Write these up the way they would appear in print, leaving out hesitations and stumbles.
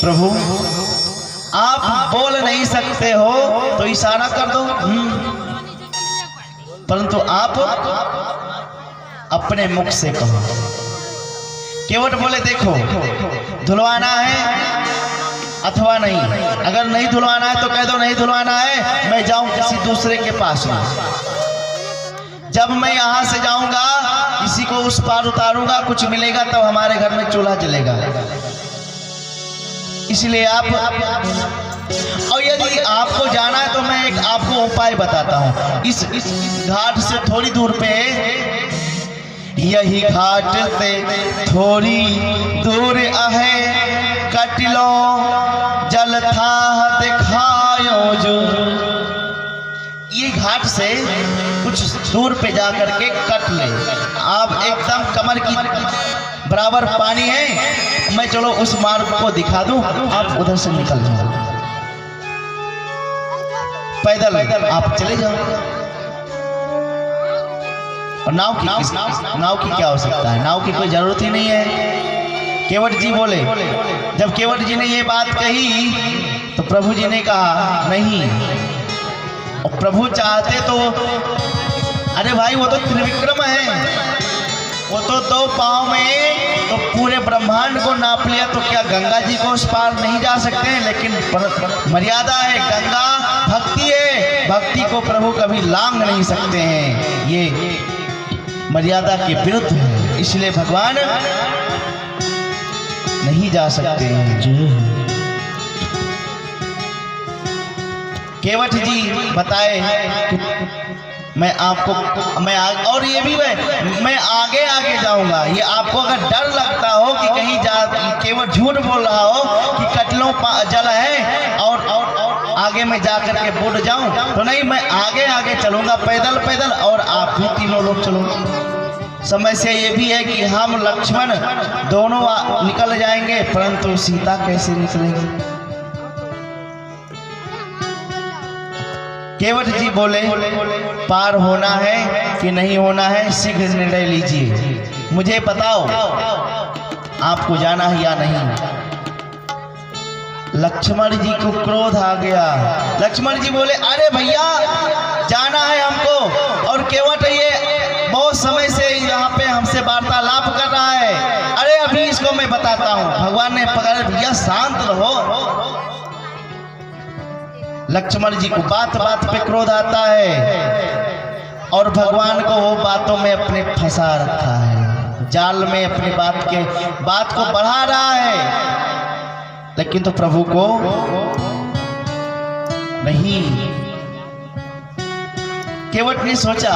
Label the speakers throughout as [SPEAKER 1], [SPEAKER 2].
[SPEAKER 1] प्रभु आप बोल नहीं सकते हो तो इशारा कर दो, परंतु आप अपने मुख से कहो। केवट बोले देखो धुलवाना है अथवा नहीं, अगर नहीं धुलवाना है तो कह दो नहीं धुलवाना है, मैं जाऊं किसी दूसरे के पास में। जब मैं यहाँ से जाऊंगा किसी को उस पार उतारूंगा, कुछ मिलेगा तब हमारे घर में चूल्हा जलेगा। इसलिए आप, और यदि आपको जाना है तो मैं एक आपको उपाय बताता हूँ। इस घाट से थोड़ी दूर पे, यही घाट से थोड़ी दूर है, कट लो जल था दिखायो जो। ये घाट से कुछ दूर पे जा करके कट ले, आप एकदम कमर की बराबर पानी है, मैं चलो उस मार्ग को दिखा दूं, आप उधर से निकल जाओ, पैदल आप चले जाओ। और नाव की क्या आवश्यकता है, नाव की कोई जरूरत ही नहीं है। केवट जी बोले, जब केवट जी ने ये बात कही तो प्रभु जी ने कहा नहीं, और प्रभु चाहते तो, अरे भाई वो तो त्रिविक्रम है, वो तो 2 पांव में तो पूरे ब्रह्मांड को नाप लिया, तो क्या गंगा जी को उस पार नहीं जा सकते हैं? लेकिन मर्यादा है, गंगा भक्ति है, भक्ति को प्रभु कभी लांघ नहीं सकते हैं, ये मर्यादा के विरुद्ध है, इसलिए भगवान नहीं जा सकते हैं। केवट जी बताए कि मैं आपको और ये भी मैं आगे आगे जाऊंगा। ये आपको अगर डर लगता हो कि कहीं केवट झूठ बोल रहा हो कि कटलों जल है और आगे में जा करके बुड़ जाऊं, तो नहीं, मैं आगे आगे चलूंगा पैदल पैदल, और आप भी तीनों लोग चलोगे। समस्या ये भी है कि हम लक्ष्मण दोनों निकल जाएंगे, परंतु सीता कैसे निकलेंगे? केवट जी बोले पार होना है कि नहीं होना है, शीघ्र निर्णय लीजिए, मुझे बताओ आपको जाना है या नहीं। लक्ष्मण जी को क्रोध आ गया। लक्ष्मण जी बोले अरे भैया जाना है हमको, और केवट ये बहुत समय से यहाँ पे हमसे वार्तालाप कर रहा है, अरे अभी इसको मैं बताता हूँ। भगवान ने पकड़ा, भैया शांत रहो। लक्ष्मण जी को बात बात पे क्रोध आता है, और भगवान को वो बातों में अपने फंसा रखा है, जाल में अपनी बात को बढ़ा रहा है, लेकिन तो प्रभु को नहीं। केवट ने सोचा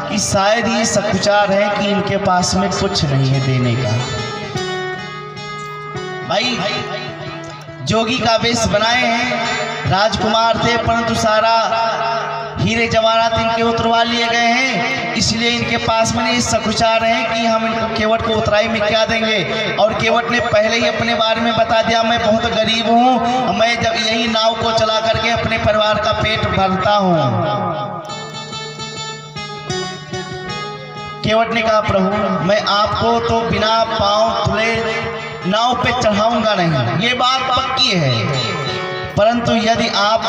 [SPEAKER 1] कि शायद ये सकुचार है कि इनके पास में कुछ नहीं है देने का। भाई जोगी का वेश बनाए हैं, राजकुमार थे, परंतु सारा हीरे जवाहरात इनके उतरवा लिए गए हैं, इसलिए इनके पास में सकुचार है कि हम इनको केवट को उतराई में क्या देंगे। और केवट ने पहले ही अपने बारे में बता दिया, मैं बहुत गरीब हूँ, मैं जब यही नाव को चला करके अपने परिवार का पेट भरता हूँ। केवट ने कहा प्रभु मैं आपको तो बिना पांव धुले नाव पे चढ़ाऊंगा नहीं, ये बात पक्की है, परंतु यदि आप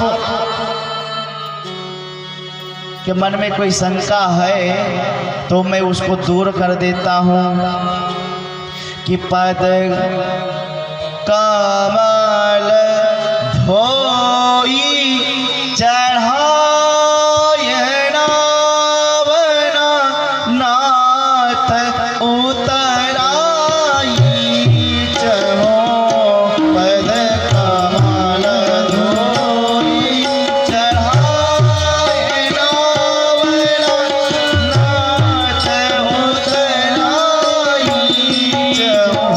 [SPEAKER 1] के मन में कोई शंका है तो मैं उसको दूर कर देता हूँ कि पद कमल धोई चढ़ाए नाथ उतराई चहो, पद कमल धोई चढ़ाए नाथ उतराई चहो,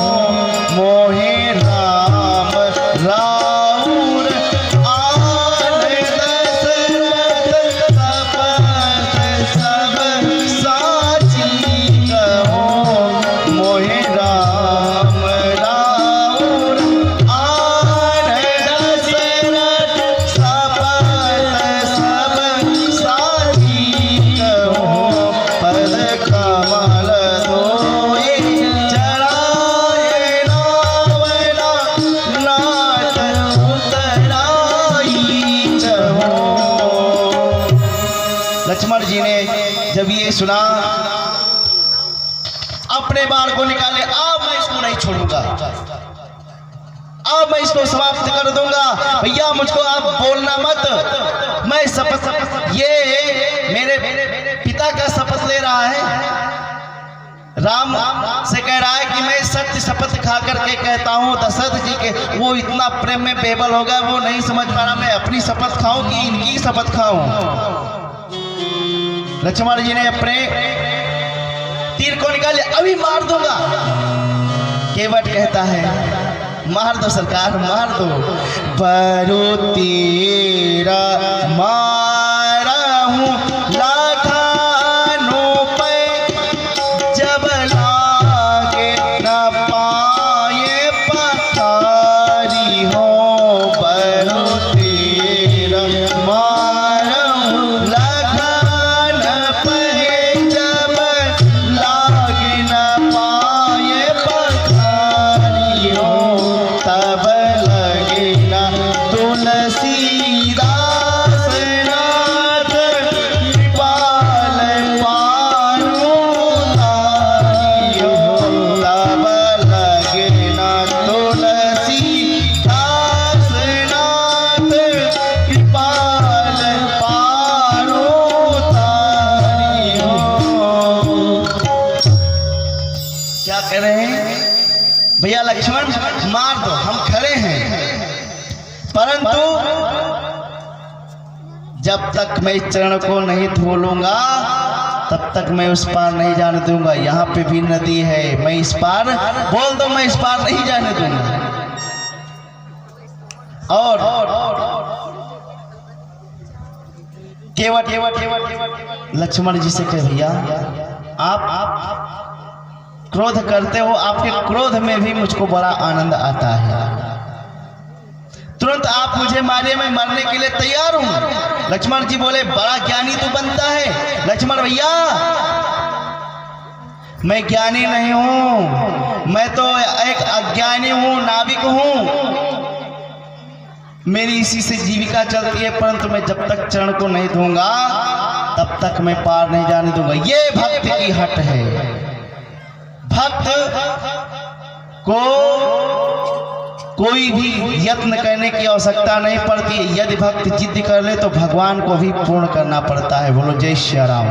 [SPEAKER 1] मोहे राम जी ने जब ये सुना, अपने बाण को निकाले, अब मैं इसको नहीं छोड़ूंगा, अब मैं इसको समाप्त कर दूंगा। भैया मुझको आप बोलना मत, मैं शपथ, ये मेरे पिता का शपथ ले रहा है, राम से कह रहा है कि मैं सत्य शपथ खा करके कहता हूँ दशरथ जी के। वो इतना प्रेम में बेबल हो गया, वो नहीं समझ पा रहा मैं अपनी शपथ खाऊं कि इनकी शपथ खाऊं। लक्ष्मण जी ने अपने तीर को निकाले, अभी मार दूंगा। केवट कहता है मार दो सरकार, मार दो। बरु तेरा मारा हूं लाखानों पे, जब लागे न पाए पथारी हो। बरु तेरा मारा हूं लाखान पे, जब लागे न पाए पथारी हो। तब लगे ना तुलसीदास नाथ, कृपाल पारू तारी हो। तब लगे ना तुलसीदास नाथ, कृपाल पारू तारी हो। क्या कह रहे हैं भैया लक्ष्मण, मार दो, हम खड़े हैं, परंतु जब तक मैं इस चरण को नहीं धो लूंगा तब तक मैं उस पार नहीं जाने दूंगा। यहाँ पे भी नदी है, मैं इस पार, बोल दो मैं इस पार नहीं जाने दूंगा। और केवट लक्ष्मण जी से कह भैया आप क्रोध करते हो, आपके क्रोध में भी मुझको बड़ा आनंद आता है। तुरंत आप मुझे मारे, मैं मरने के लिए तैयार हूं। लक्ष्मण जी बोले बड़ा ज्ञानी तू बनता है। लक्ष्मण भैया मैं ज्ञानी नहीं हूं, मैं तो एक अज्ञानी हूं, नाविक हूं। मेरी इसी से जीविका चलती है, परंतु मैं जब तक चरण को नहीं धोऊंगा तब तक मैं पार नहीं जाने दूंगा। ये भक्त की हट है। भक्त को कोई भी यत्न करने की आवश्यकता नहीं पड़ती है। यदि भक्त जिद कर ले तो भगवान को भी पूर्ण करना पड़ता है। बोलो जय श्री राम,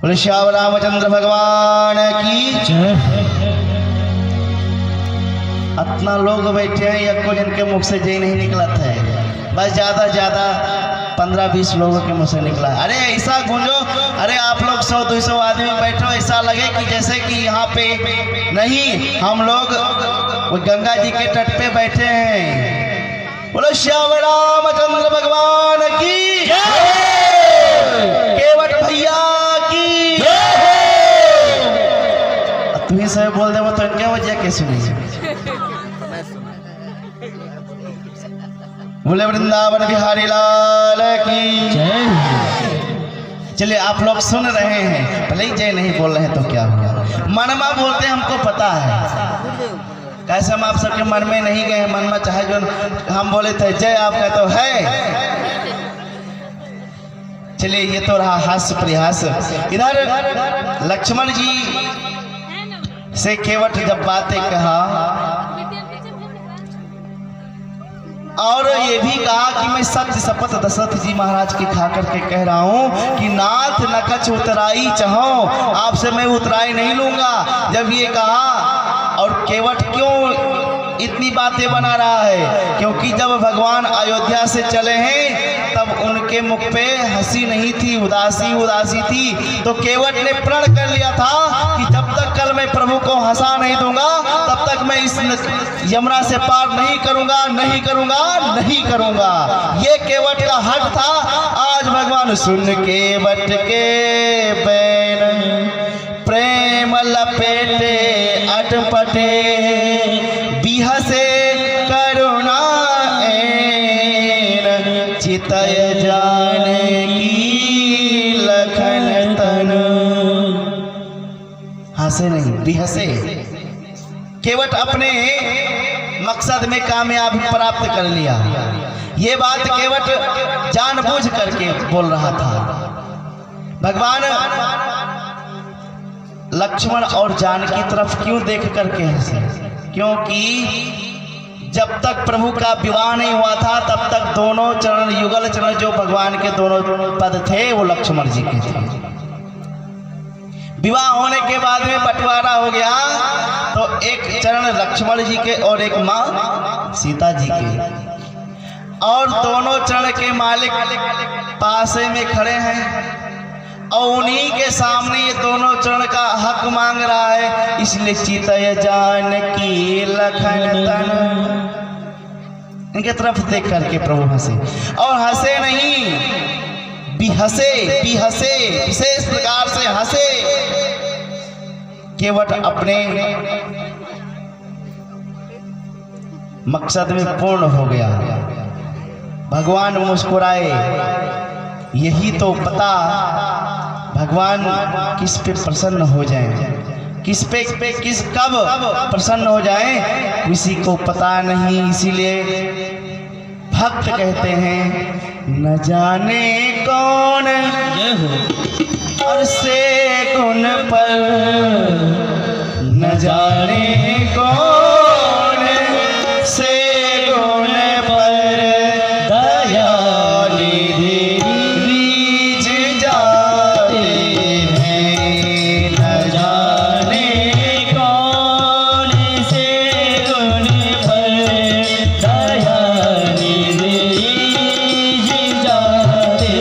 [SPEAKER 1] बोलो श्याम रामचंद्र भगवान की जय। इतना लोग बैठे हैं, एक को जिनके मुख से जय नहीं निकला था, बस ज्यादा 15-20 लोगों के मुंह से निकला। अरे ऐसा गूंजो, अरे आप लोग 100-200 आदमी बैठो, ऐसा लगे कि जैसे कि यहाँ पे नहीं, हम लोग वो गंगा जी के तट पे बैठे हैं। बोलो श्याम रामचंद्र भगवान की जय, केवट भैया की जय। तुम्हें सब बोल दे वो तो इनके वजह के सुनी। बोले वृंदावन बिहारी लाल की जय। चलिए आप लोग सुन रहे हैं, भले ही जय नहीं बोल रहे हैं तो क्या हुआ, मनमा बोलते हमको पता है। कैसे हम आप सबके मन में नहीं गए, मन में चाहे जो हम बोले थे जय आपका तो है। चलिए ये तो रहा हास्य परिहास। इधर लक्ष्मण जी से केवट जब बातें कहा और ये भी कहा कि मैं सत्य शपथ दशरथ जी महाराज की खा करके कह रहा हूं कि नाथ नकच उतराई चाहो, आपसे मैं उतराई नहीं लूंगा। जब ये कहा, और केवट क्यों इतनी बातें बना रहा है, क्योंकि जब भगवान अयोध्या से चले हैं तब उनके मुख पे हंसी नहीं थी, उदासी थी। तो केवट ने प्रण कर लिया था कि जब तक कल मैं प्रभु को हंसा नहीं दूंगा तब तक मैं इस यमुना से पार नहीं करूंगा। ये केवट का हट था। आज भगवान सुन केवट के बैन, प्रेम लपेटे अटपटे, बिहसे करुणा चितय जाने की लखन तन। हंसे नहीं, बिहसे। केवट अपने मकसद में कामयाबी प्राप्त कर लिया। ये बात केवट जानबूझ करके बोल रहा था। भगवान लक्ष्मण और जानकी तरफ क्यों देख करके हंसे? क्योंकि जब तक प्रभु का विवाह नहीं हुआ था तब तक दोनों चरण, युगल चरण जो भगवान के दोनों पद थे वो लक्ष्मण जी के थे। विवाह होने के बाद में बंटवारा हो गया तो एक चरण लक्ष्मण जी के और एक माँ सीता जी के, और दोनों चरण के मालिक पासे में खड़े हैं और उन्हीं के सामने ये दोनों चरण का हक मांग रहा है। इसलिए चितय जानकी लखन तन, इनके तरफ देख करके प्रभु हंसे, और हंसे नहीं बिहसे, विशेष प्रकार से हंसे, केवट अपने मकसद में पूर्ण हो गया। भगवान मुस्कुराए। यही तो पता भगवान किस पे प्रसन्न हो जाए, किस कब प्रसन्न हो जाए किसी को पता नहीं। इसीलिए भक्त कहते हैं न जाने कौन और से गुण पर, न जाने कौन से गुण पर दया निधि रीझ जाते हैं। न जाने कौन से गुण पर दया निधि रीझ जाते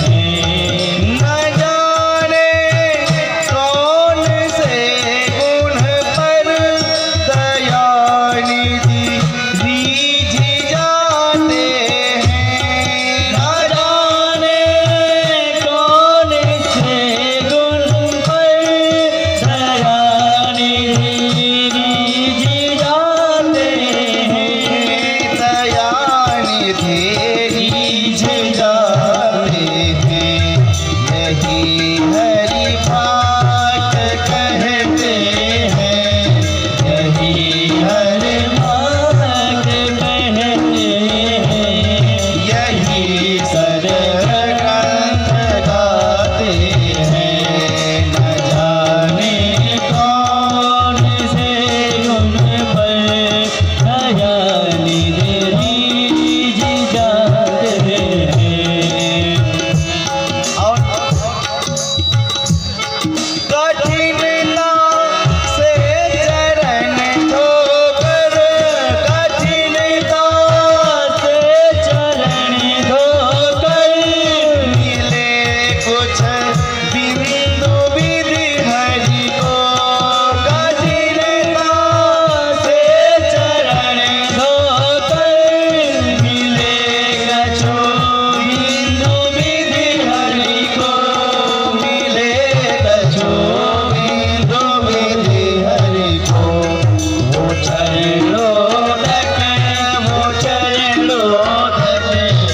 [SPEAKER 1] हैं। न जाने कौन से गुण पर दया निधि रीझ जाते हैं। न जाने कौन से गुण पर दया निधि रीझ जाते हैं। दया निधि रीझ जाते हैं। यही हरि भाट कहते हैं, यही हरि भाट कहते हैं। यही सरगंध गाते हैं। न जाने कौन से गुण पर दया निधि रीझ जाते हैं। और कठिनता से चरण धोकर, कठिनता से चरण धोकर मिले कुछ बिन